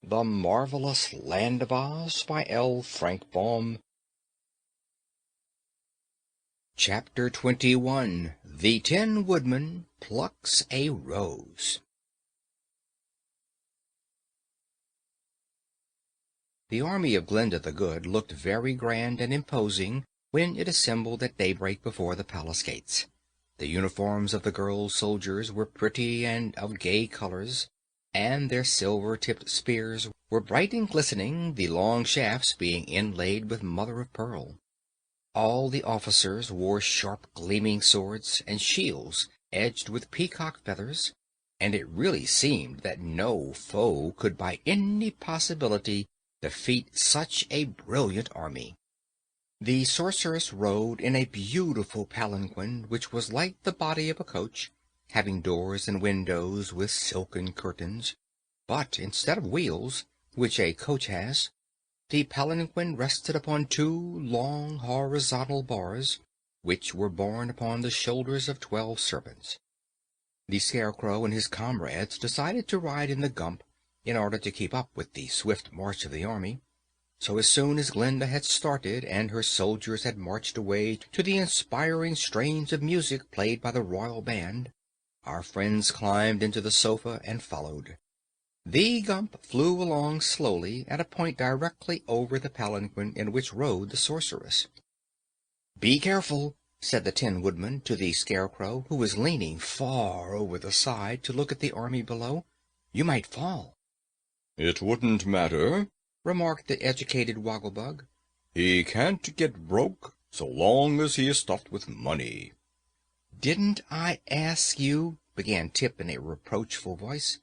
The Marvelous Land of Oz by L. Frank Baum. Chapter 21. The Tin Woodman Plucks a Rose. The army of Glinda the Good looked very grand and imposing when it assembled at daybreak before the palace gates. The uniforms of the girl soldiers were pretty and of gay colors, and their silver-tipped spears were bright and glistening, the long shafts being inlaid with mother-of-pearl. All the officers wore sharp gleaming swords and shields edged with peacock feathers, and it really seemed that no foe could by any possibility defeat such a brilliant army. The sorceress rode in a beautiful palanquin which was like the body of a coach, having doors and windows with silken curtains, but instead of wheels, which a coach has, the palanquin rested upon two long horizontal bars, which were borne upon the shoulders of 12 servants. The Scarecrow and his comrades decided to ride in the gump in order to keep up with the swift march of the army. So as soon as Glinda had started and her soldiers had marched away to the inspiring strains of music played by the royal band, our friends climbed into the sofa and followed. The gump flew along slowly at a point directly over the palanquin in which rode the sorceress. "Be careful," said the Tin Woodman to the Scarecrow, who was leaning far over the side to look at the army below. "You might fall." "It wouldn't matter," remarked the educated Wogglebug. "He can't get broke so long as he is stuffed with money." "Didn't I ask you—" began Tip in a reproachful voice.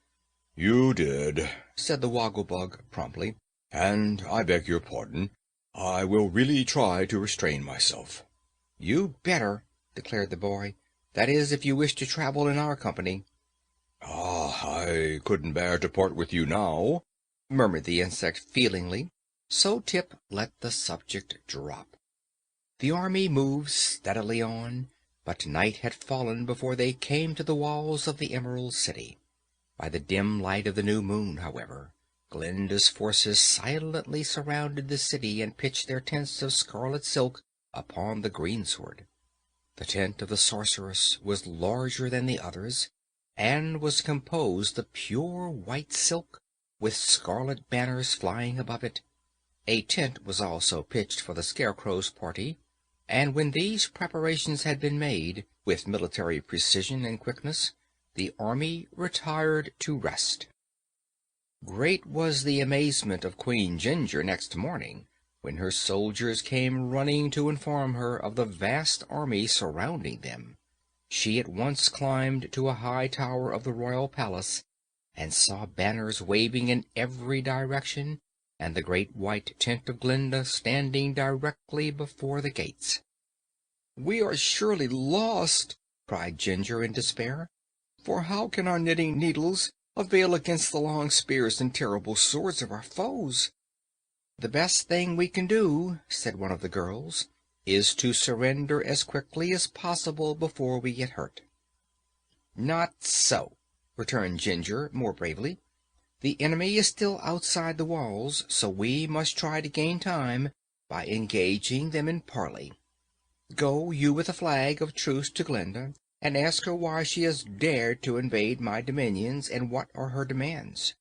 "You did," said the Wogglebug promptly, "and I beg your pardon. I will really try to restrain myself." "You better," declared the boy. "That is, if you wish to travel in our company." "I couldn't bear to part with you now," murmured the insect feelingly, so Tip let the subject drop. The army moved steadily on, but night had fallen before they came to the walls of the Emerald City. By the dim light of the new moon, however, Glinda's forces silently surrounded the city and pitched their tents of scarlet silk upon the greensward. The tent of the sorceress was larger than the others, and was composed of pure white silk, with scarlet banners flying above it. A tent was also pitched for the Scarecrow's party, and when these preparations had been made with military precision and quickness, the army retired to rest. Great was the amazement of Queen Ginger next morning when her soldiers came running to inform her of the vast army surrounding them. She at once climbed to a high tower of the royal palace and saw banners waving in every direction, and the great white tent of Glinda standing directly before the gates. "We are surely lost!" cried Ginger in despair. "For how can our knitting needles avail against the long spears and terrible swords of our foes?" "The best thing we can do," said one of the girls, "is to surrender as quickly as possible before we get hurt." "Not so," returned Ginger more bravely. "The enemy is still outside the walls, so we must try to gain time by engaging them in parley. Go you with a flag of truce to Glinda, and ask her why she has dared to invade my dominions, and what are her demands."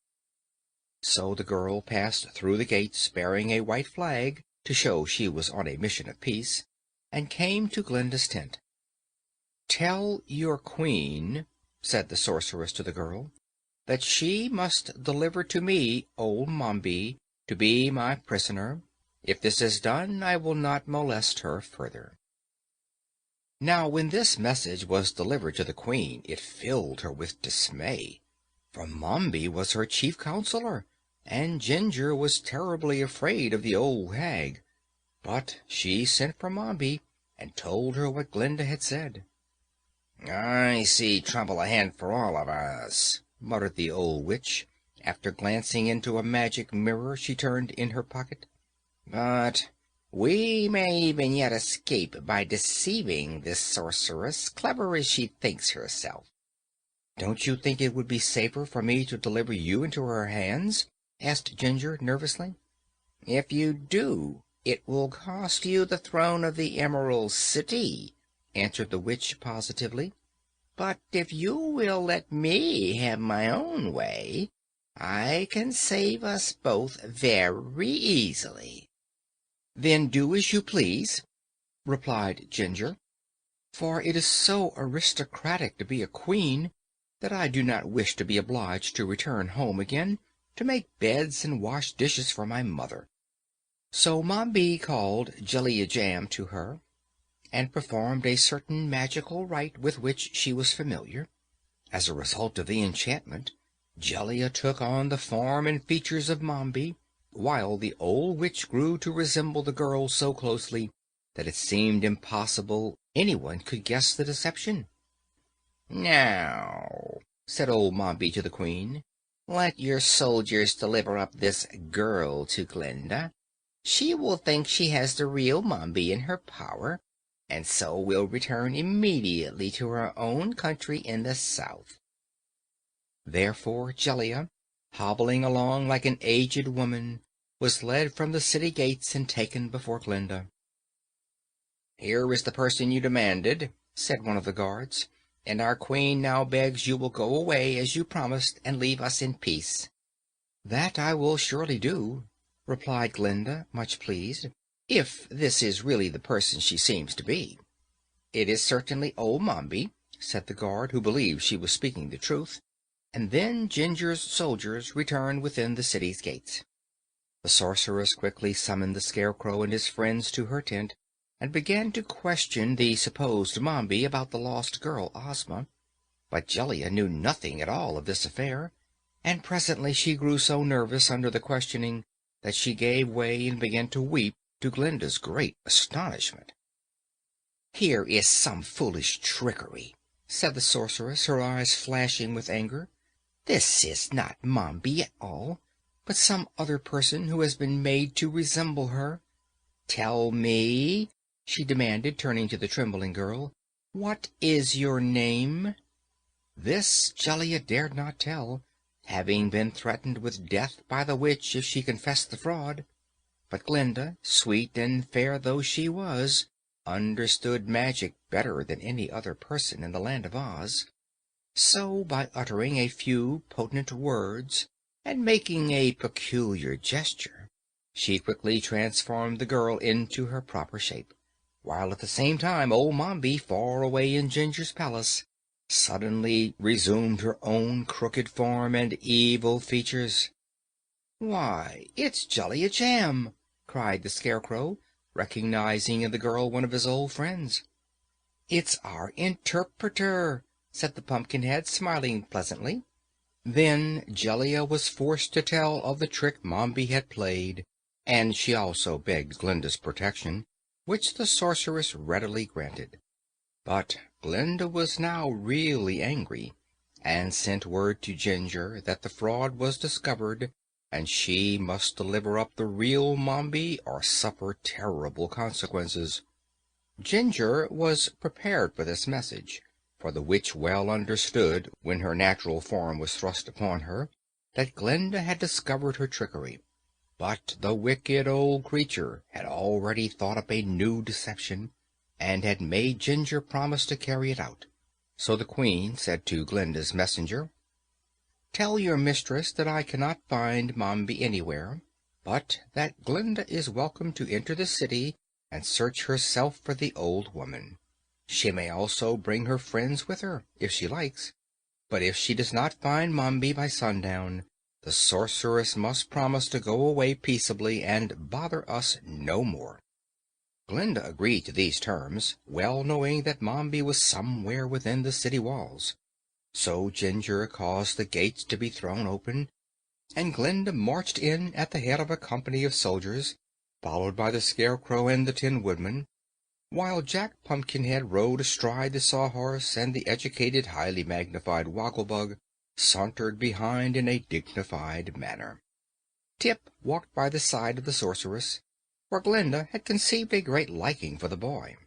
So the girl passed through the gates bearing a white flag to show she was on a mission of peace, and came to Glinda's tent. "Tell your queen," said the sorceress to the girl, "that she must deliver to me old Mombi to be my prisoner. If this is done, I will not molest her further." Now, when this message was delivered to the queen, it filled her with dismay, for Mombi was her chief counselor, and Ginger was terribly afraid of the old hag. But she sent for Mombi and told her what Glinda had said. "I see trouble ahead for all of us," muttered the old witch, after glancing into a magic mirror she turned in her pocket. "But we may even yet escape by deceiving this sorceress, clever as she thinks herself." "Don't you think it would be safer for me to deliver you into her hands asked Ginger nervously. "If you do, it will cost you the throne of the Emerald City," answered the witch positively. "But if you will let me have my own way, I can save us both very easily." "Then do as you please," replied Ginger, "for it is so aristocratic to be a queen that I do not wish to be obliged to return home again to make beds and wash dishes for my mother." So Mombi called Jellia Jam to her and performed a certain magical rite with which she was familiar. As a result of the enchantment, Jellia took on the form and features of Mombi, while the old witch grew to resemble the girl so closely that it seemed impossible anyone could guess the deception. "Now," said old Mombi to the Queen, "let your soldiers deliver up this girl to Glinda. She will think she has the real Mombi in her power, and so will return immediately to her own country in the south." Therefore Jellia, hobbling along like an aged woman, was led from the city gates and taken before Glinda. "Here is the person you demanded," said one of the guards, "and our Queen now begs you will go away as you promised and leave us in peace." "That I will surely do," replied Glinda, much pleased, "if this is really the person she seems to be." "It is certainly old Mombi," said the guard, who believed she was speaking the truth, and then Ginger's soldiers returned within the city's gates. The sorceress quickly summoned the Scarecrow and his friends to her tent, and began to question the supposed Mombi about the lost girl Ozma. But Jellia knew nothing at all of this affair, and presently she grew so nervous under the questioning that she gave way and began to weep, to Glinda's great astonishment. "Here is some foolish trickery," said the sorceress, her eyes flashing with anger. "This is not Mombi at all, but some other person who has been made to resemble her. Tell me," she demanded, turning to the trembling girl, "what is your name?" This Jellia dared not tell, having been threatened with death by the witch if she confessed the fraud. But Glinda, sweet and fair though she was, understood magic better than any other person in the Land of Oz. So, by uttering a few potent words and making a peculiar gesture, she quickly transformed the girl into her proper shape, while at the same time old Mombi, far away in Ginger's palace, suddenly resumed her own crooked form and evil features. "Why, it's Jellia Jam!" cried the Scarecrow, recognizing in the girl one of his old friends. "It's our interpreter," said the Pumpkinhead, smiling pleasantly. Then Jellia was forced to tell of the trick Mombi had played, and she also begged Glinda's protection, which the sorceress readily granted. But Glinda was now really angry, and sent word to Ginger that the fraud was discovered, and she must deliver up the real Mombi or suffer terrible consequences. Ginger was prepared for this message, for the witch well understood, when her natural form was thrust upon her, that Glinda had discovered her trickery. But the wicked old creature had already thought up a new deception, and had made Ginger promise to carry it out. So the Queen said to Glinda's messenger, "Tell your mistress that I cannot find Mombi anywhere, but that Glinda is welcome to enter the city and search herself for the old woman. She may also bring her friends with her, if she likes, but if she does not find Mombi by sundown, the sorceress must promise to go away peaceably and bother us no more." Glinda agreed to these terms, well knowing that Mombi was somewhere within the city walls. So Ginger caused the gates to be thrown open, and Glinda marched in at the head of a company of soldiers, followed by the Scarecrow and the Tin Woodman, while Jack Pumpkinhead rode astride the Sawhorse, and the educated, highly magnified Wogglebug sauntered behind in a dignified manner. Tip walked by the side of the sorceress, for Glinda had conceived a great liking for the boy.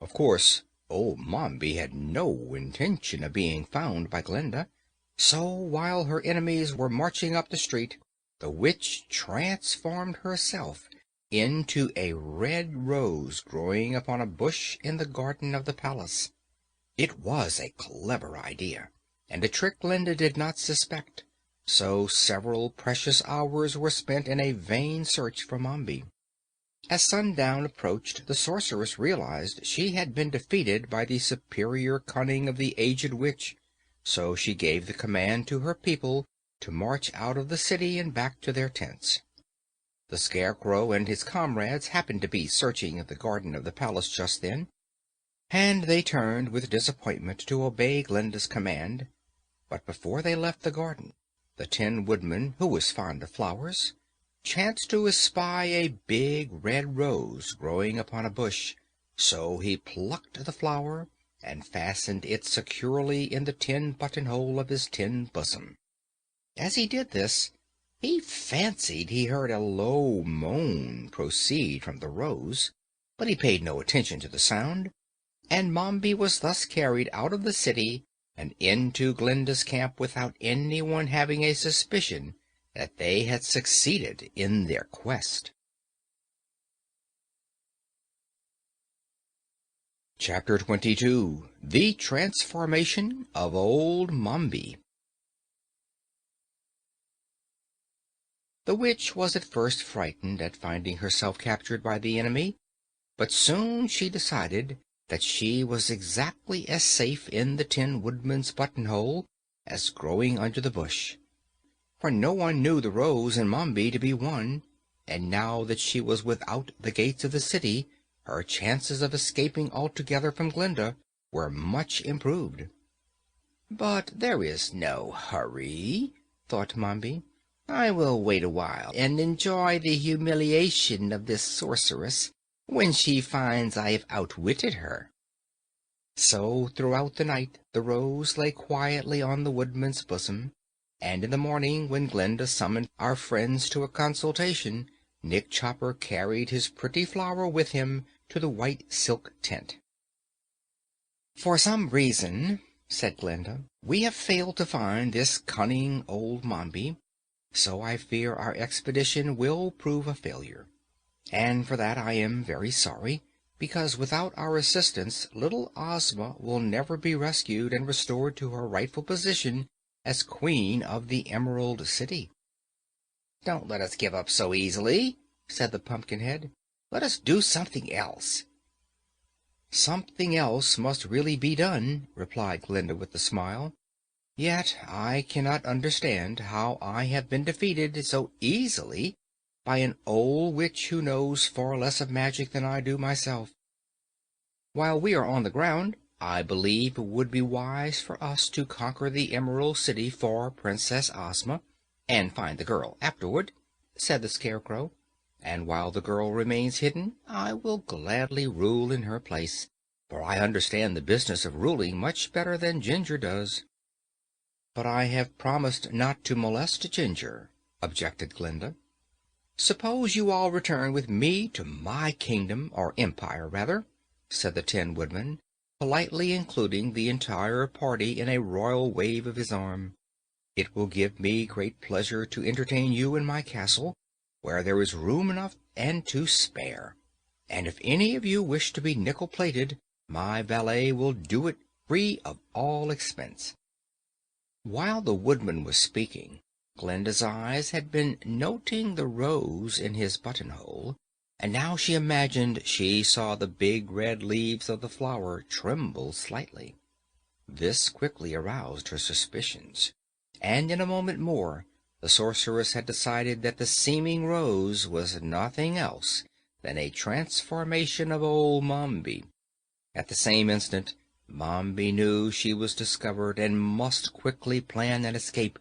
Of course, old Mombi had no intention of being found by Glinda, so while her enemies were marching up the street, the witch transformed herself into a red rose growing upon a bush in the garden of the palace. It was a clever idea, and a trick Glinda did not suspect, so several precious hours were spent in a vain search for Mombi. As sundown approached, the sorceress realized she had been defeated by the superior cunning of the aged witch, so she gave the command to her people to march out of the city and back to their tents. The Scarecrow and his comrades happened to be searching the garden of the palace just then, and they turned with disappointment to obey Glinda's command. But before they left the garden, the Tin Woodman, who was fond of flowers, chanced to espy a big red rose growing upon a bush, so he plucked the flower and fastened it securely in the tin buttonhole of his tin bosom. As he did this, he fancied he heard a low moan proceed from the rose, but he paid no attention to the sound, and Mombi was thus carried out of the city and into Glinda's camp without anyone having a suspicion that they had succeeded in their quest. Chapter 22. The Transformation of Old Mombi. The witch was at first frightened at finding herself captured by the enemy, but soon she decided that she was exactly as safe in the Tin Woodman's buttonhole as growing under the bush, for no one knew the rose and Mombi to be one, and now that she was without the gates of the city, her chances of escaping altogether from Glinda were much improved. "But there is no hurry," thought Mombi. "I will wait a while and enjoy the humiliation of this sorceress when she finds I have outwitted her." So throughout the night the rose lay quietly on the Woodman's bosom, and in the morning, when Glinda summoned our friends to a consultation, Nick Chopper carried his pretty flower with him to the white silk tent. "For some reason," said Glinda, "we have failed to find this cunning old Mombi, so I fear our expedition will prove a failure. And for that I am very sorry, because without our assistance little Ozma will never be rescued and restored to her rightful position as Queen of the Emerald City." "Don't let us give up so easily," said the Pumpkinhead. "Let us do something else." "Something else must really be done," replied Glinda with a smile. "Yet I cannot understand how I have been defeated so easily by an old witch who knows far less of magic than I do myself. While we are on the ground, I believe it would be wise for us to conquer the Emerald City for Princess Ozma, and find the girl afterward," said the Scarecrow. "And while the girl remains hidden, I will gladly rule in her place, for I understand the business of ruling much better than Ginger does." "But I have promised not to molest Ginger," objected Glinda. "Suppose you all return with me to my kingdom, or empire, rather," said the Tin Woodman, politely including the entire party in a royal wave of his arm. "It will give me great pleasure to entertain you in my castle, where there is room enough and to spare. And if any of you wish to be nickel-plated, my valet will do it free of all expense." While the Woodman was speaking, Glinda's eyes had been noting the rose in his buttonhole, and now she imagined she saw the big red leaves of the flower tremble slightly. This quickly aroused her suspicions, and in a moment more the sorceress had decided that the seeming rose was nothing else than a transformation of old Mombi. At the same instant, Mombi knew she was discovered and must quickly plan an escape,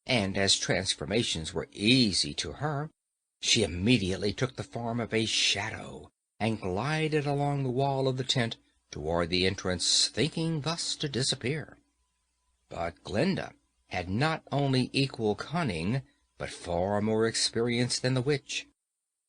and as transformations were easy to her, she immediately took the form of a shadow and glided along the wall of the tent toward the entrance, thinking thus to disappear. But Glinda had not only equal cunning, but far more experience than the witch.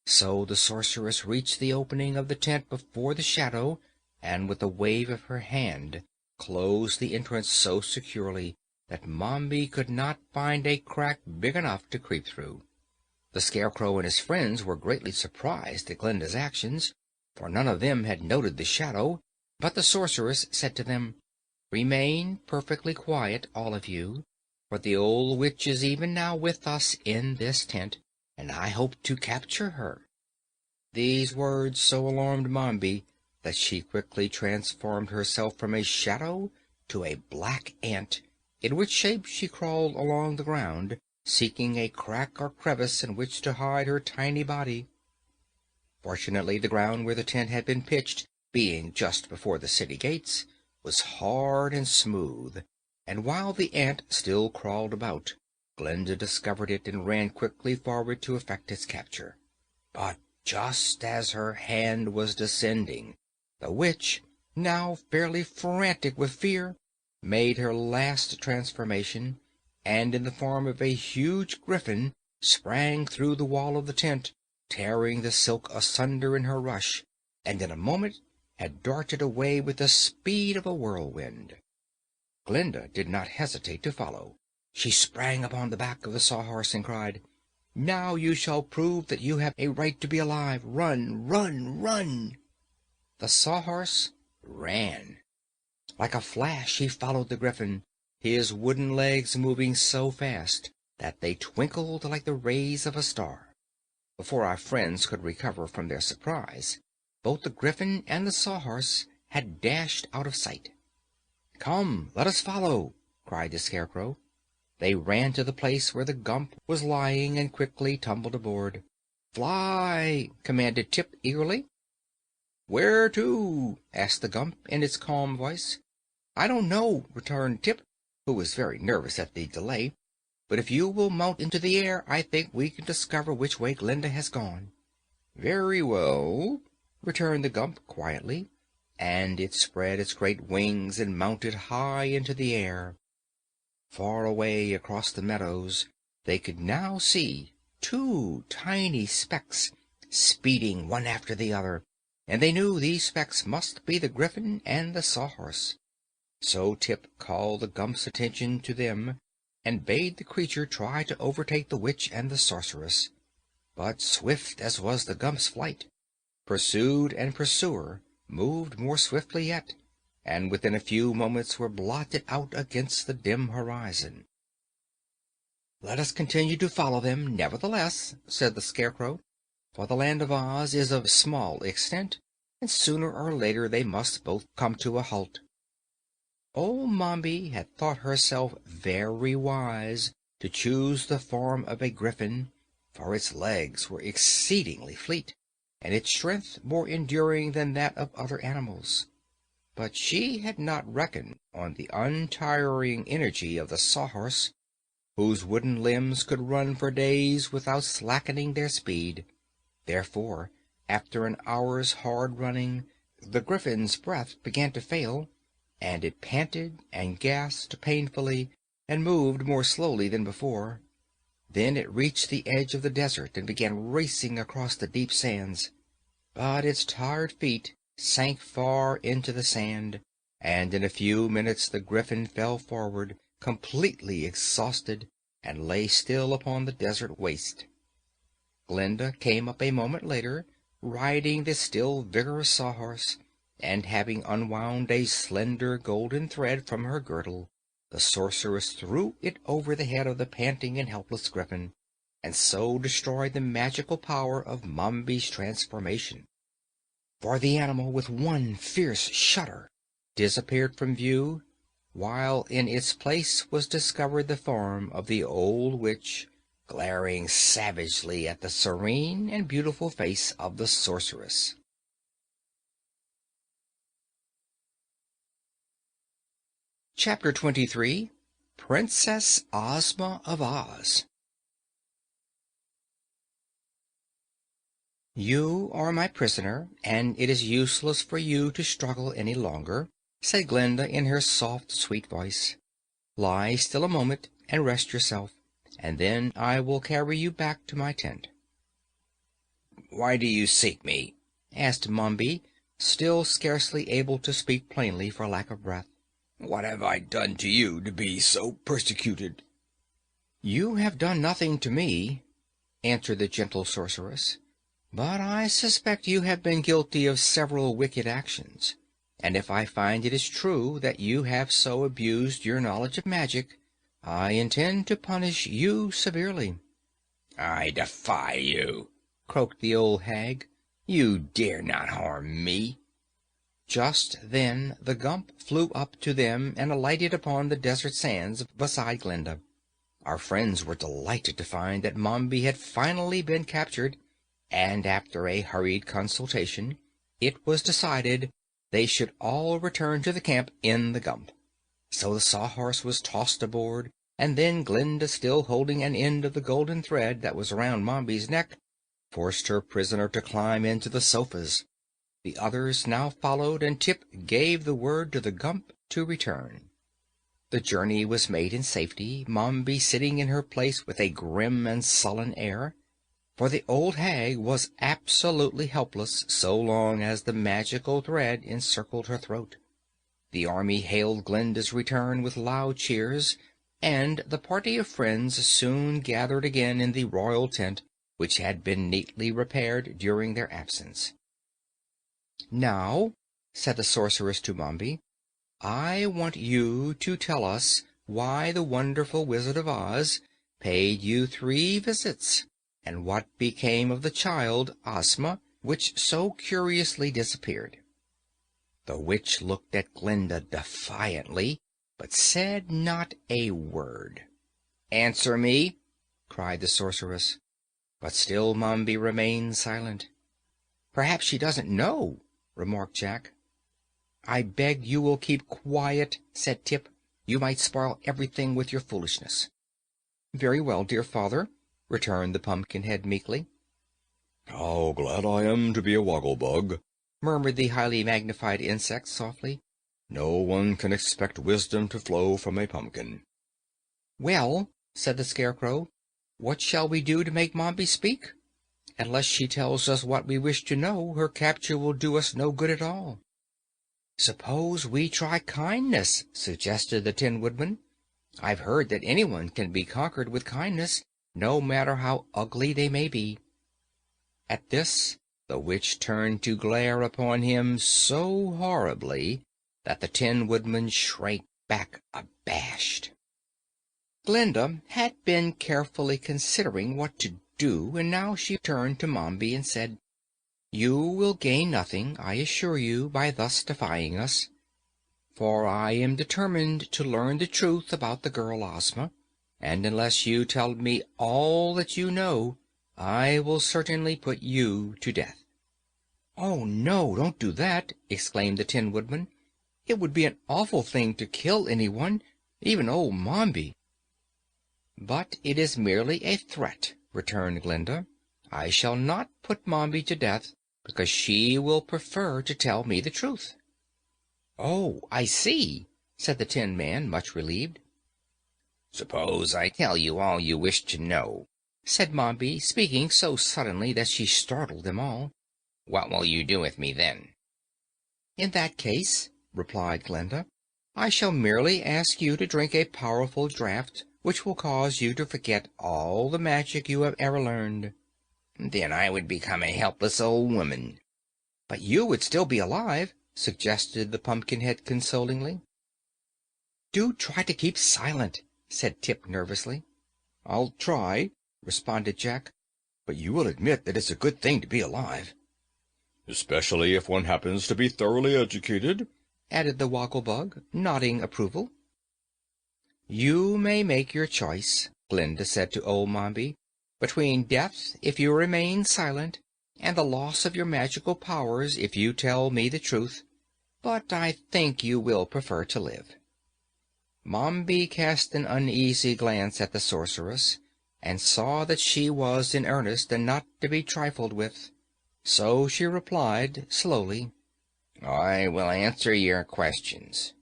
So the sorceress reached the opening of the tent before the shadow, and with a wave of her hand closed the entrance so securely that Mombi could not find a crack big enough to creep through. The Scarecrow and his friends were greatly surprised at Glinda's actions, for none of them had noted the shadow, but the sorceress said to them, "Remain perfectly quiet, all of you, for the old witch is even now with us in this tent, and I hope to capture her." These words so alarmed Mombi that she quickly transformed herself from a shadow to a black ant, in which shape she crawled along the ground, seeking a crack or crevice in which to hide her tiny body. Fortunately, the ground where the tent had been pitched, being just before the city gates, was hard and smooth, and while the ant still crawled about, Glinda discovered it and ran quickly forward to effect its capture. But just as her hand was descending, the witch, now fairly frantic with fear, made her last transformation, and in the form of a huge griffin sprang through the wall of the tent, tearing the silk asunder in her rush, and in a moment had darted away with the speed of a whirlwind. Glinda did not hesitate to follow. She sprang upon the back of the Sawhorse and cried, "Now you shall prove that you have a right to be alive. Run, run, run!" The Sawhorse ran. Like a flash he followed the griffin, his wooden legs moving so fast that they twinkled like the rays of a star. Before our friends could recover from their surprise, both the griffin and the Sawhorse had dashed out of sight. "Come, let us follow!" cried the Scarecrow. They ran to the place where the Gump was lying and quickly tumbled aboard. "Fly!" commanded Tip eagerly. "Where to?" asked the Gump in its calm voice. "I don't know," returned Tip, who was very nervous at the delay, "but if you will mount into the air, I think we can discover which way Glinda has gone." "Very well," returned the Gump quietly, and it spread its great wings and mounted high into the air. Far away across the meadows they could now see two tiny specks speeding one after the other, and they knew these specks must be the Griffin and the Sawhorse. So Tip called the Gump's attention to them, and bade the creature try to overtake the witch and the sorceress. But swift as was the Gump's flight, pursued and pursuer moved more swiftly yet, and within a few moments were blotted out against the dim horizon. "Let us continue to follow them, nevertheless," said the Scarecrow, "for the Land of Oz is of small extent, and sooner or later they must both come to a halt." Old Mombi had thought herself very wise to choose the form of a griffin, for its legs were exceedingly fleet, and its strength more enduring than that of other animals. But she had not reckoned on the untiring energy of the Sawhorse, whose wooden limbs could run for days without slackening their speed. Therefore, after an hour's hard running, the griffin's breath began to fail, and it panted and gasped painfully and moved more slowly than before. Then it reached the edge of the desert and began racing across the deep sands. But its tired feet sank far into the sand, and in a few minutes the griffin fell forward, completely exhausted, and lay still upon the desert waste. Glinda came up a moment later, riding the still vigorous Sawhorse, and having unwound a slender golden thread from her girdle, the sorceress threw it over the head of the panting and helpless griffin, and so destroyed the magical power of Mombi's transformation. For the animal, with one fierce shudder, disappeared from view, while in its place was discovered the form of the old witch, glaring savagely at the serene and beautiful face of the sorceress. Chapter 23. Princess Ozma of Oz. "You are my prisoner, and it is useless for you to struggle any longer," said Glinda in her soft, sweet voice. "Lie still a moment and rest yourself, and then I will carry you back to my tent." "Why do you seek me?" asked Mombi, still scarcely able to speak plainly for lack of breath. "What have I done to you to be so persecuted?" "You have done nothing to me." answered the gentle sorceress. "But I suspect you have been guilty of several wicked actions, and if I find it is true that you have so abused your knowledge of magic, I intend to punish you severely." "I defy you," croaked the old hag. "You dare not harm me." Just then the Gump flew up to them and alighted upon the desert sands beside Glinda. Our friends were delighted to find that Mombi had finally been captured, and after a hurried consultation, it was decided they should all return to the camp in the Gump. So the Sawhorse was tossed aboard, and then Glinda, still holding an end of the golden thread that was around Mombi's neck, forced her prisoner to climb into the sofas. The others now followed, and Tip gave the word to the Gump to return. The journey was made in safety, Mombi sitting in her place with a grim and sullen air, for the old hag was absolutely helpless so long as the magical thread encircled her throat. The army hailed Glinda's return with loud cheers, and the party of friends soon gathered again in the royal tent, which had been neatly repaired during their absence. "Now," said the sorceress to Mombi, "I want you to tell us why the wonderful Wizard of Oz paid you 3 visits, and what became of the child, Ozma, which so curiously disappeared." The witch looked at Glinda defiantly, but said not a word. "Answer me!" cried the sorceress. But still Mombi remained silent. "Perhaps she doesn't know," remarked Jack. "I beg you will keep quiet," said Tip. "You might spoil everything with your foolishness." "Very well, dear father," returned the Pumpkinhead meekly. "How glad I am to be a Woggle-Bug," murmured the highly magnified insect softly. "No one can expect wisdom to flow from a pumpkin." "Well," said the Scarecrow, "what shall we do to make Mombi speak? Unless she tells us what we wish to know, her capture will do us no good at all." "Suppose we try kindness," suggested the Tin Woodman. "I've heard that anyone can be conquered with kindness, no matter how ugly they may be." At this the witch turned to glare upon him so horribly that the Tin Woodman shrank back abashed. Glinda had been carefully considering what to do, and now she turned to Mombi and said, "You will gain nothing, I assure you, by thus defying us, for I am determined to learn the truth about the girl Ozma, and unless you tell me all that you know, I will certainly put you to death." "Oh, no, don't do that!" exclaimed the Tin Woodman. "It would be an awful thing to kill anyone, even old Mombi." "But it is merely a threat," returned Glinda. "I shall not put Mombi to death, because she will prefer to tell me the truth." "Oh, I see," said the Tin Man, much relieved. "Suppose I tell you all you wish to know," said Mombi, speaking so suddenly that she startled them all. "What will you do with me then?" "In that case," replied Glinda, "I shall merely ask you to drink a powerful draught, which will cause you to forget all the magic you have ever learned." "Then I would become a helpless old woman." "But you would still be alive," suggested the Pumpkinhead consolingly. "Do try to keep silent," said Tip nervously. "I'll try," responded Jack, "but you will admit that it's a good thing to be alive." "Especially if one happens to be thoroughly educated," added the Woggle-Bug, nodding approval. "You may make your choice," Glinda said to old Mombi, "between death if you remain silent, and the loss of your magical powers if you tell me the truth, but I think you will prefer to live." Mombi cast an uneasy glance at the sorceress, and saw that she was in earnest and not to be trifled with. So she replied slowly, "I will answer your questions."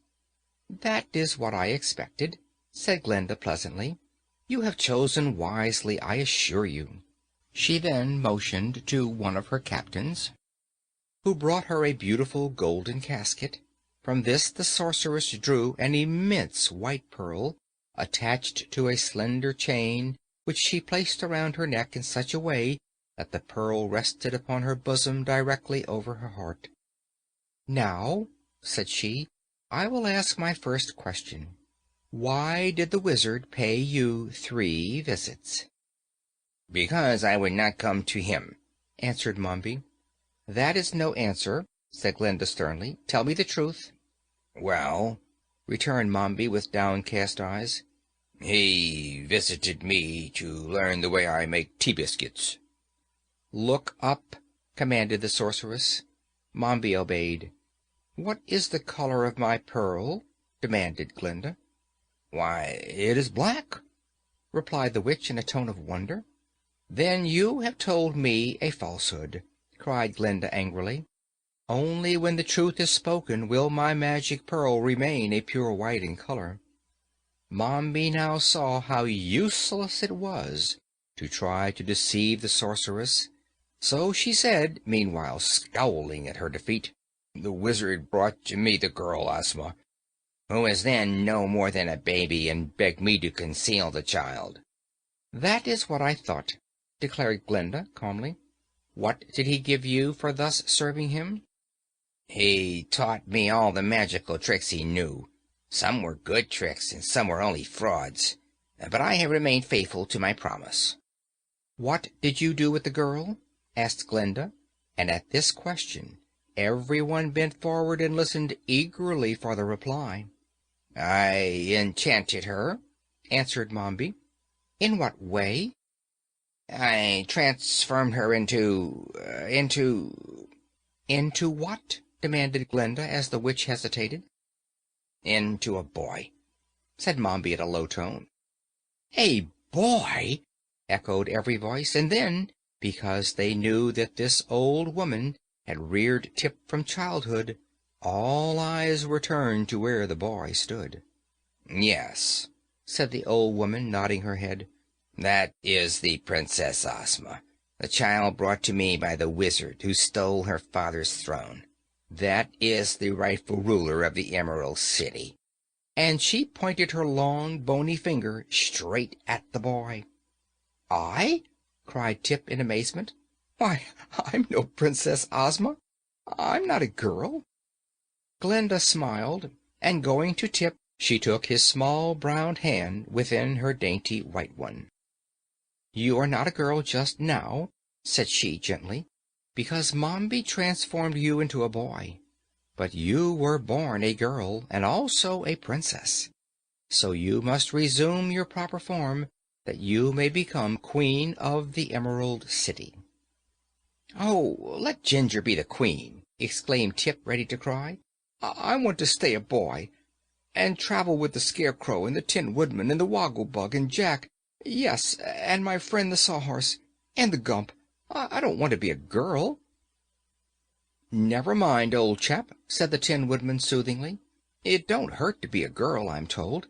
"That is what I expected," said Glinda pleasantly. "You have chosen wisely, I assure you." She then motioned to one of her captains, who brought her a beautiful golden casket. From this the sorceress drew an immense white pearl, attached to a slender chain which she placed around her neck in such a way that the pearl rested upon her bosom directly over her heart. "Now," said she, "I will ask my first question. Why did the wizard pay you 3 visits?" "Because I would not come to him," answered Mombi. "That is no answer," said Glinda sternly. "Tell me the truth." "Well," returned Mombi with downcast eyes, "he visited me to learn the way I make tea biscuits." "Look up," commanded the sorceress. Mombi obeyed. "What is the color of my pearl?" demanded Glinda. "Why, it is black," replied the witch in a tone of wonder. "Then you have told me a falsehood," cried Glinda angrily. "Only when the truth is spoken will my magic pearl remain a pure white in color." Mombi now saw how useless it was to try to deceive the sorceress, so she said, meanwhile scowling at her defeat, "The wizard brought to me the girl Ozma, who was then no more than a baby, and begged me to conceal the child." "That is what I thought," declared Glinda calmly. "What did he give you for thus serving him?" "He taught me all the magical tricks he knew. Some were good tricks, and some were only frauds. But I have remained faithful to my promise." "What did you do with the girl?" asked Glinda, and at this question everyone bent forward and listened eagerly for the reply. "I enchanted her," answered Mombi. "In what way?" "I transformed her into... "Into what?" demanded Glinda, as the witch hesitated. into a boy," said Mombi in a low tone. "A boy!" echoed every voice, and then, because they knew that this old woman had reared Tip from childhood, all eyes were turned to where the boy stood. "Yes," said the old woman, nodding her head. "that is the Princess Ozma, the child brought to me by the wizard who stole her father's throne. That is the rightful ruler of the Emerald City." And she pointed her long, bony finger straight at the boy. "I?" cried Tip in amazement. "Why, I'm no Princess Ozma. I'm not a girl." Glinda smiled, and going to Tip, she took his small brown hand within her dainty white one. "You are not a girl just now," said she gently, "because Mombi transformed you into a boy. But you were born a girl, and also a princess. So you must resume your proper form, that you may become Queen of the Emerald City." "Oh, let Ginger be the queen!" exclaimed Tip, ready to cry. I want to stay a boy, and travel with the Scarecrow and the Tin Woodman and the Woggle-Bug and Jack. Yes, and my friend the Sawhorse, and the Gump. I don't want to be a girl." "Never mind, old chap," said the Tin Woodman soothingly. "It don't hurt to be a girl, I'm told,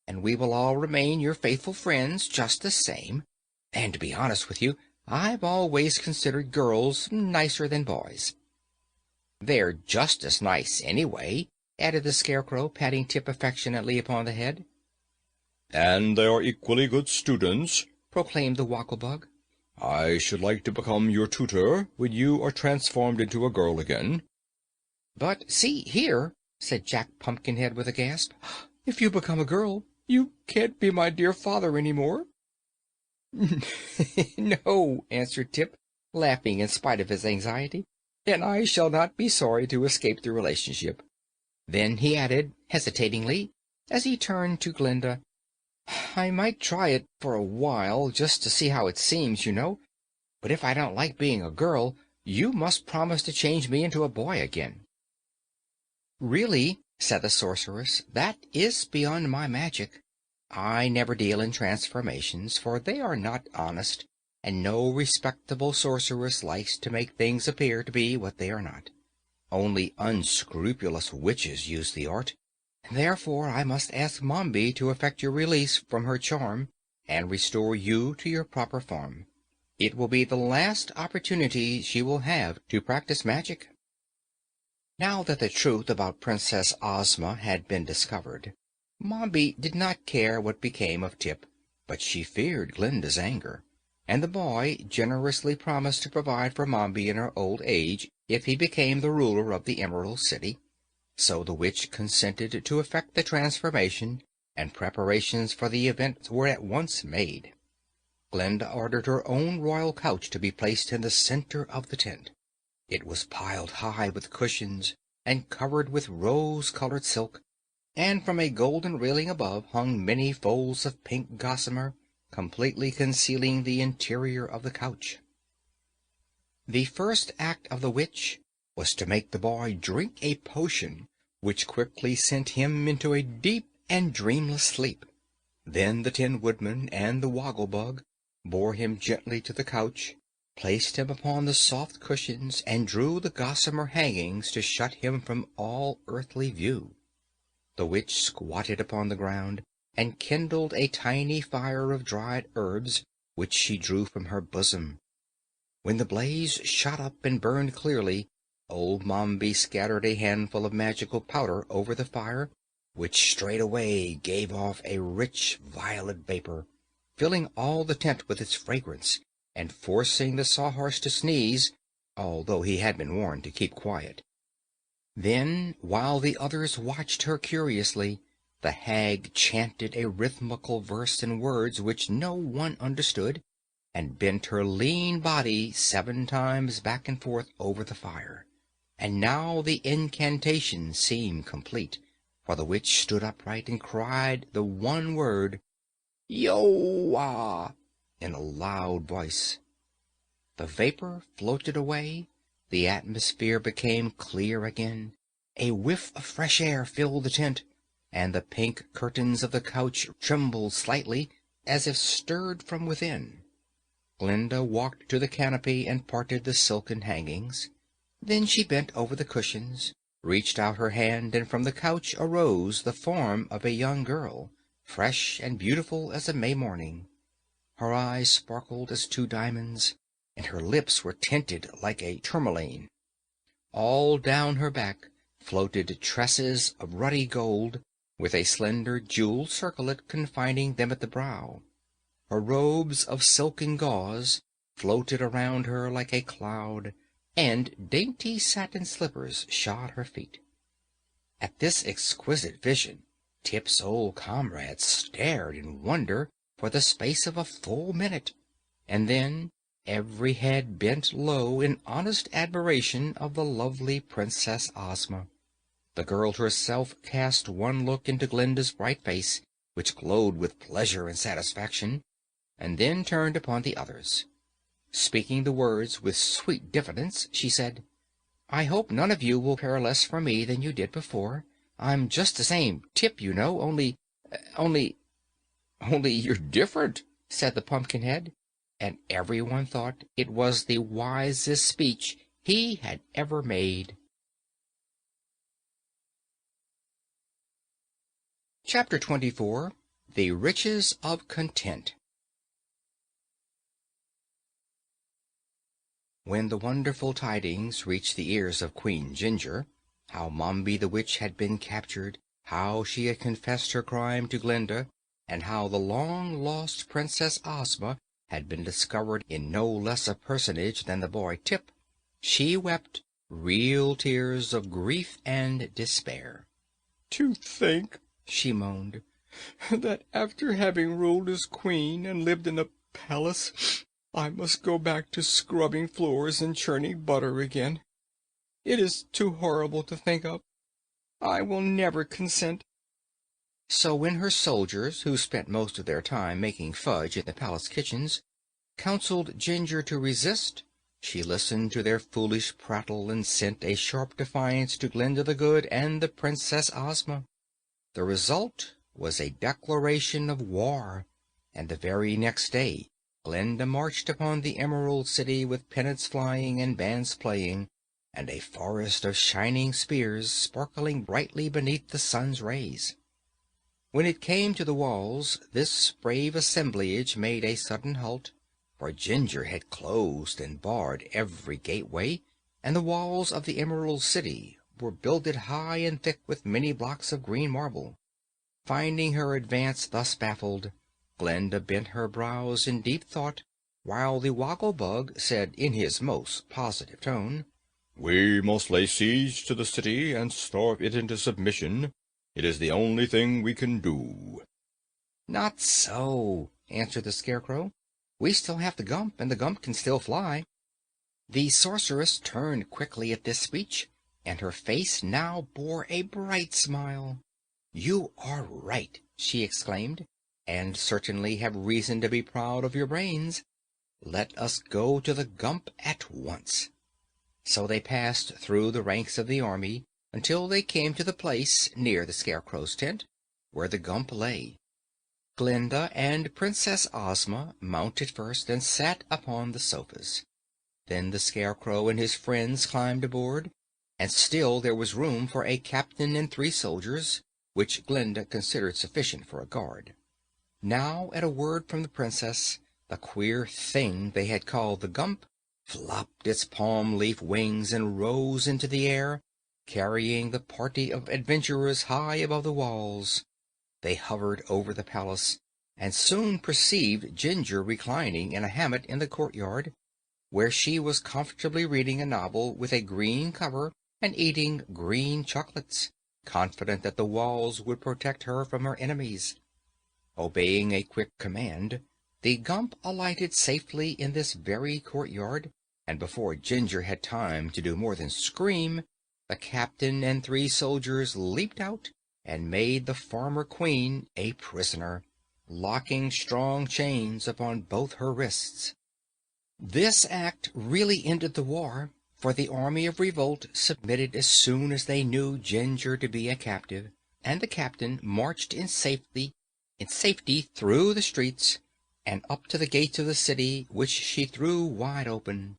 and we will all remain your faithful friends just the same. And to be honest with you, I've always considered girls nicer than boys." "They're just as nice, anyway," added the Scarecrow, patting Tip affectionately upon the head. "And they are equally good students," proclaimed the Woggle-Bug. "I should like to become your tutor when you are transformed into a girl again." "But see here," said Jack Pumpkinhead with a gasp, "if you become a girl, you can't be my dear father any more." "No," answered Tip, laughing in spite of his anxiety, "and I shall not be sorry to escape the relationship." Then he added, hesitatingly, as he turned to Glinda, "I might try it for a while, just to see how it seems, you know. But if I don't like being a girl, you must promise to change me into a boy again." "Really," said the sorceress, "that is beyond my magic. I never deal in transformations, for they are not honest, and no respectable sorceress likes to make things appear to be what they are not. Only unscrupulous witches use the art. Therefore I must ask Mombi to effect your release from her charm and restore you to your proper form. It will be the last opportunity she will have to practice magic." Now that the truth about Princess Ozma had been discovered, Mombi did not care what became of Tip, but she feared Glinda's anger, and the boy generously promised to provide for Mombi in her old age if he became the ruler of the Emerald City. So the witch consented to effect the transformation, and preparations for the event were at once made. Glinda ordered her own royal couch to be placed in the center of the tent. It was piled high with cushions and covered with rose-colored silk, and from a golden railing above hung many folds of pink gossamer, completely concealing the interior of the couch. The first act of the witch was to make the boy drink a potion which quickly sent him into a deep and dreamless sleep. Then the Tin Woodman and the Woggle-Bug bore him gently to the couch, placed him upon the soft cushions, and drew the gossamer hangings to shut him from all earthly view. The witch squatted upon the ground and kindled a tiny fire of dried herbs, which she drew from her bosom. When the blaze shot up and burned clearly, old Mombi scattered a handful of magical powder over the fire, which straightway gave off a rich violet vapor, filling all the tent with its fragrance, and forcing the Sawhorse to sneeze, although he had been warned to keep quiet. Then, while the others watched her curiously, the hag chanted a rhythmical verse in words which no one understood, and bent her lean body 7 times back and forth over the fire. And now the incantation seemed complete, for the witch stood upright and cried the one word, "Yo-ah!" in a loud voice. The vapor floated away, the atmosphere became clear again, a whiff of fresh air filled the tent, and the pink curtains of the couch trembled slightly, as if stirred from within. Glinda walked to the canopy and parted the silken hangings. Then she bent over the cushions, reached out her hand, and from the couch arose the form of a young girl, fresh and beautiful as a May morning. Her eyes sparkled as 2 diamonds, and her lips were tinted like a tourmaline. All down her back floated tresses of ruddy gold, with a slender jeweled circlet confining them at the brow. Her robes of silken gauze floated around her like a cloud, and dainty satin slippers shod her feet. At this exquisite vision, Tip's old comrades stared in wonder for the space of a full minute, and then every head bent low in honest admiration of the lovely Princess Ozma. The girl herself cast one look into Glinda's bright face, which glowed with pleasure and satisfaction, and then turned upon the others. Speaking the words with sweet diffidence, she said, "I hope none of you will care less for me than you did before. I'm just the same Tip, you know, only you're different," said the Pumpkinhead, and everyone thought it was the wisest speech he had ever made. Chapter 24. The Riches of Content. When the wonderful tidings reached the ears of Queen Ginger, how Mombi the Witch had been captured, how she had confessed her crime to Glinda, and how the long-lost Princess Ozma had been discovered in no less a personage than the boy Tip, she wept real tears of grief and despair. "To think," she moaned, "that after having ruled as queen and lived in a palace, I must go back to scrubbing floors and churning butter again. It is too horrible to think of. I will never consent." So when her soldiers, who spent most of their time making fudge in the palace kitchens, counseled Ginger to resist, she listened to their foolish prattle and sent a sharp defiance to Glinda the Good and the Princess Ozma. The result was a declaration of war, and the very next day Glinda marched upon the Emerald City with pennants flying and bands playing, and a forest of shining spears sparkling brightly beneath the sun's rays. When it came to the walls, this brave assemblage made a sudden halt, for Ginger had closed and barred every gateway, and the walls of the Emerald City were builded high and thick with many blocks of green marble. Finding her advance thus baffled, Glinda bent her brows in deep thought, while the Woggle-Bug said in his most positive tone, "We must lay siege to the city and starve it into submission. It is the only thing we can do." "Not so," answered the Scarecrow. "We still have the Gump, and the Gump can still fly." The sorceress turned quickly at this speech, and her face now bore a bright smile. "You are right," she exclaimed, "and certainly have reason to be proud of your brains. Let us go to the Gump at once." So they passed through the ranks of the army until they came to the place, near the Scarecrow's tent, where the Gump lay. Glinda and Princess Ozma mounted first and sat upon the sofas. Then the Scarecrow and his friends climbed aboard, and still there was room for a captain and 3 soldiers, which Glinda considered sufficient for a guard. Now, at a word from the Princess, the queer thing they had called the Gump flopped its palm-leaf wings and rose into the air, carrying the party of adventurers high above the walls. They hovered over the palace, and soon perceived Ginger reclining in a hammock in the courtyard, where she was comfortably reading a novel with a green cover and eating green chocolates, confident that the walls would protect her from her enemies. Obeying a quick command, the Gump alighted safely in this very courtyard, and before Ginger had time to do more than scream, the captain and 3 soldiers leaped out and made the former queen a prisoner, locking strong chains upon both her wrists. This act really ended the war, for the army of revolt submitted as soon as they knew Ginger to be a captive, and the captain marched in safety through the streets and up to the gates of the city, which she threw wide open.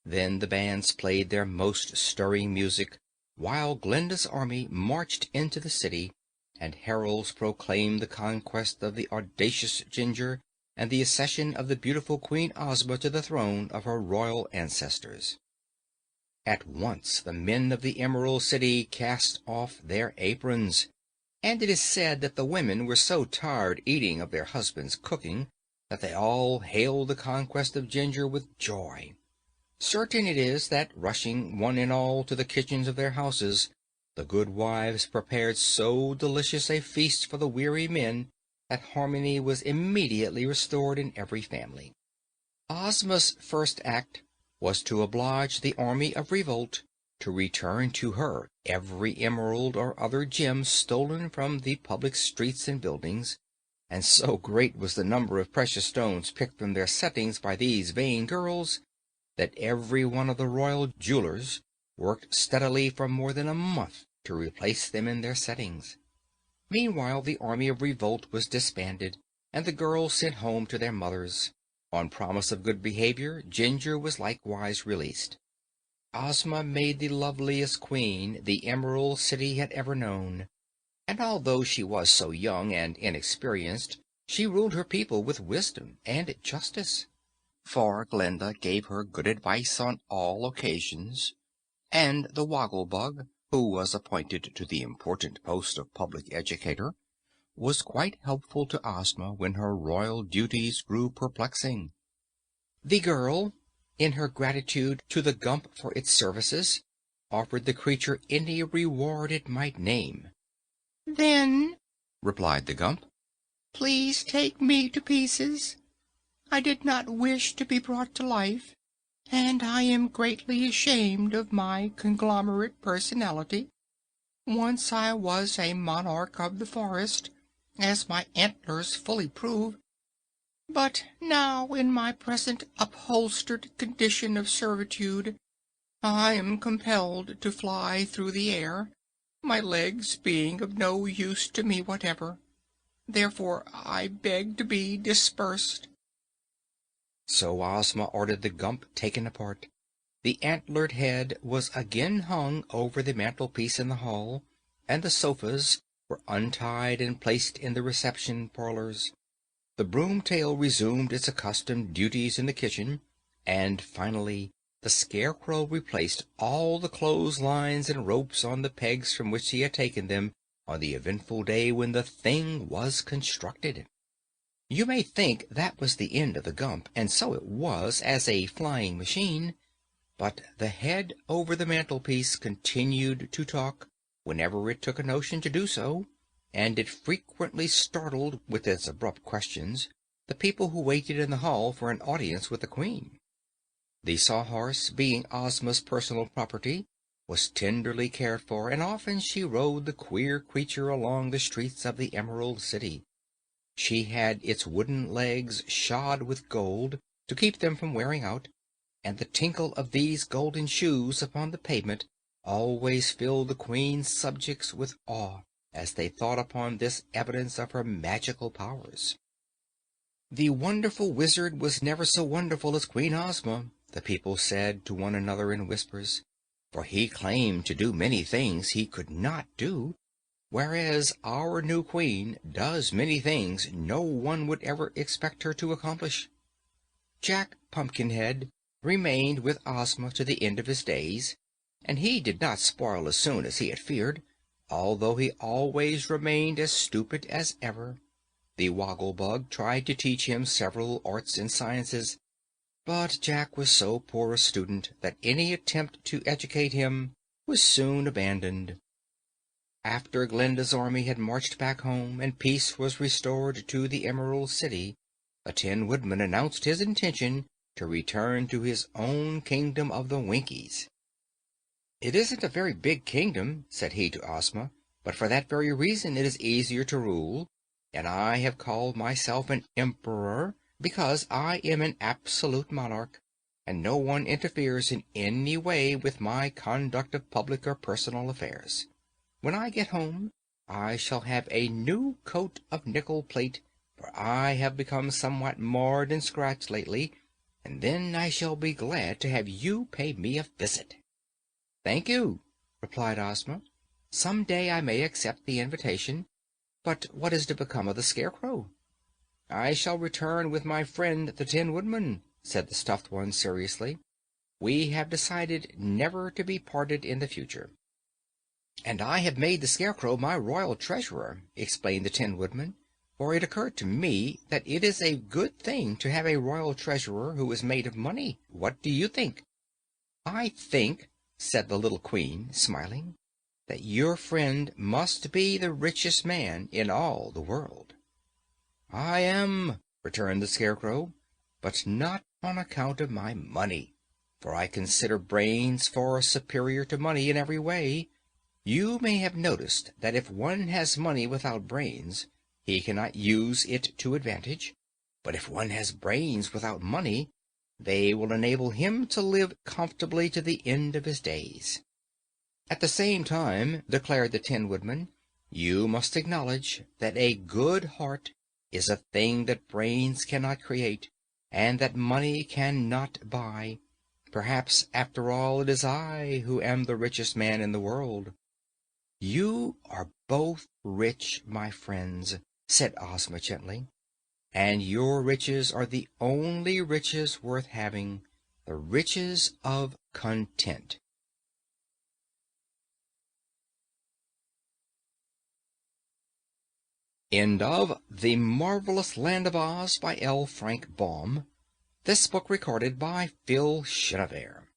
Then the bands played their most stirring music, while Glinda's army marched into the city, and heralds proclaimed the conquest of the audacious Ginger and the accession of the beautiful Queen Ozma to the throne of her royal ancestors. At once the men of the Emerald City cast off their aprons, and it is said that the women were so tired eating of their husbands' cooking that they all hailed the conquest of Ginger with joy. Certain it is that, rushing one and all to the kitchens of their houses, the good wives prepared so delicious a feast for the weary men that harmony was immediately restored in every family. Ozma's first act was to oblige the army of revolt to return to her every emerald or other gem stolen from the public streets and buildings, and so great was the number of precious stones picked from their settings by these vain girls that every one of the royal jewelers worked steadily for more than a month to replace them in their settings. Meanwhile, the army of revolt was disbanded, and the girls sent home to their mothers. On promise of good behavior, Ginger was likewise released. Ozma made the loveliest queen the Emerald City had ever known, and although she was so young and inexperienced, she ruled her people with wisdom and justice. For Glinda gave her good advice on all occasions, and the Woggle-Bug, who was appointed to the important post of public educator, was quite helpful to Ozma when her royal duties grew perplexing. The girl, in her gratitude to the Gump for its services, offered the creature any reward it might name. "Then," replied the Gump, "please take me to pieces. I did not wish to be brought to life, and I am greatly ashamed of my conglomerate personality. Once I was a monarch of the forest, as my antlers fully prove, but now, in my present upholstered condition of servitude, I am compelled to fly through the air, my legs being of no use to me whatever. Therefore I beg to be dispersed." So Ozma ordered the Gump taken apart. The antlered head was again hung over the mantelpiece in the hall, and the sofas were untied and placed in the reception parlors. The broom tail resumed its accustomed duties in the kitchen, and finally the Scarecrow replaced all the clotheslines and ropes on the pegs from which he had taken them on the eventful day when the thing was constructed. You may think that was the end of the Gump, and so it was as a flying machine, but the head over the mantelpiece continued to talk whenever it took a notion to do so, and it frequently startled, with its abrupt questions, the people who waited in the hall for an audience with the Queen. The Sawhorse, being Ozma's personal property, was tenderly cared for, and often she rode the queer creature along the streets of the Emerald City. She had its wooden legs shod with gold to keep them from wearing out, and the tinkle of these golden shoes upon the pavement always filled the Queen's subjects with awe as they thought upon this evidence of her magical powers. The wonderful wizard was never so wonderful as Queen Ozma, the people said to one another in whispers, for he claimed to do many things he could not do, whereas our new Queen does many things no one would ever expect her to accomplish. Jack Pumpkinhead remained with Ozma to the end of his days, and he did not spoil as soon as he had feared, although he always remained as stupid as ever. The Woggle-Bug tried to teach him several arts and sciences, but Jack was so poor a student that any attempt to educate him was soon abandoned. After Glinda's army had marched back home and peace was restored to the Emerald City, the Tin Woodman announced his intention to return to his own kingdom of the Winkies. "It isn't a very big kingdom," said he to Ozma, "but for that very reason it is easier to rule, and I have called myself an emperor because I am an absolute monarch, and no one interferes in any way with my conduct of public or personal affairs. When I get home, I shall have a new coat of nickel plate, for I have become somewhat marred and scratched lately, and then I shall be glad to have you pay me a visit." "Thank you," replied Ozma. "Some day I may accept the invitation. But what is to become of the Scarecrow?" "I shall return with my friend the Tin Woodman," said the stuffed one seriously. "We have decided never to be parted in the future." "And I have made the Scarecrow my royal treasurer," explained the Tin Woodman, "for it occurred to me that it is a good thing to have a royal treasurer who is made of money. What do you think?" "I think," said the little Queen, smiling, "that your friend must be the richest man in all the world." "I am," returned the Scarecrow, "but not on account of my money, for I consider brains far superior to money in every way. You may have noticed that if one has money without brains, he cannot use it to advantage, but if one has brains without money, they will enable him to live comfortably to the end of his days. At the same time," declared the Tin Woodman, "you must acknowledge that a good heart is a thing that brains cannot create, and that money cannot buy. Perhaps, after all, it is I who am the richest man in the world." "You are both rich, my friends," said Ozma gently, "and your riches are the only riches worth having, the riches of content." End of The Marvelous Land of Oz by L. Frank Baum. This book recorded by Phil Chenevert.